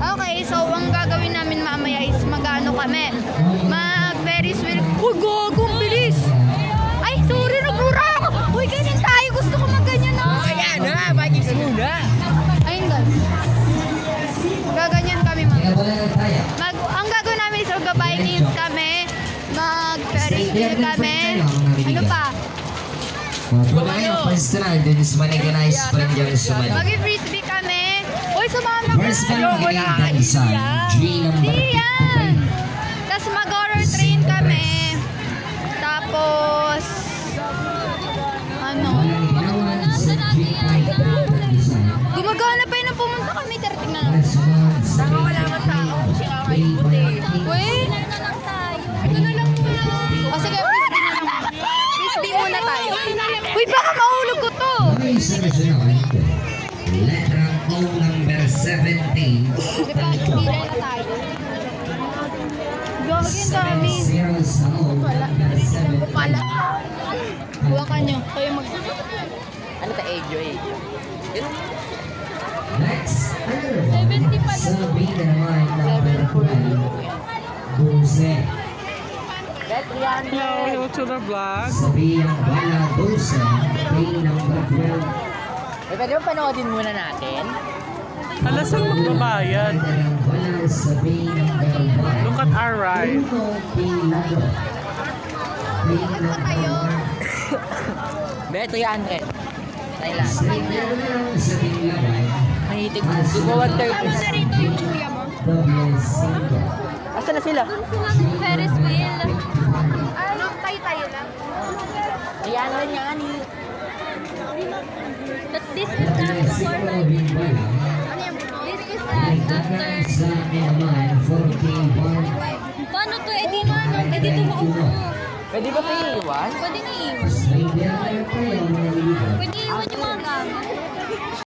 Okay, so ang gagawin namin mamaya is mag-ano kami. Mag-Ferris wheel. Uy, gago, ang bilis! Ay, sorry, nagbura ako! Uy, ganyan tayo. Gusto ko mag-ganyan na. Ayan na, Vikings muna. Ayun, guys. Gaganyan kami mamaya. Ang gagawin namin is mag-Vikings kami. Mag-Ferris wheel kami. Ano pa? Mag-frisbee kami. Uy, sumama ka. First time nakikita isa, G number Di yan. Tapos mag-horror train kami. Tapos, ano? Gumagana pa yun na pumunta kami. Tingnan lang. Saka wala man tao. Siya ang ikot eh. Uy, ito na lang muna. O sige, frisbee na lang. Frisbee muna tayo. Uy, baka mahulog ko to. Letra O number 17. Di ba, bilay na tayo. Gagawin kami. Zero sa O number 17. Pala. Huwakan nyo. Kayo mag... Ano ta, Ejo eh? Next, 70 pala. Sabina naman number 12. Dulce. Hello to the vlog. Sabina Bala Dulce. Pay number 12. Eh, pwede mo panoodin muna natin? Hala sa magbabayad. Bala Sabina number 1. Look at our ride. Be, 300. Thailand. Sa Binlaban. Mahitig. Di ba 130? Asa na sila? Ferris wheel. Ay, tayo lang. Ayan na yan. But this is not for like... This is after... Paano to? Eh di ito maupo. Pwede ba ito iiwan? Pwede na iwan.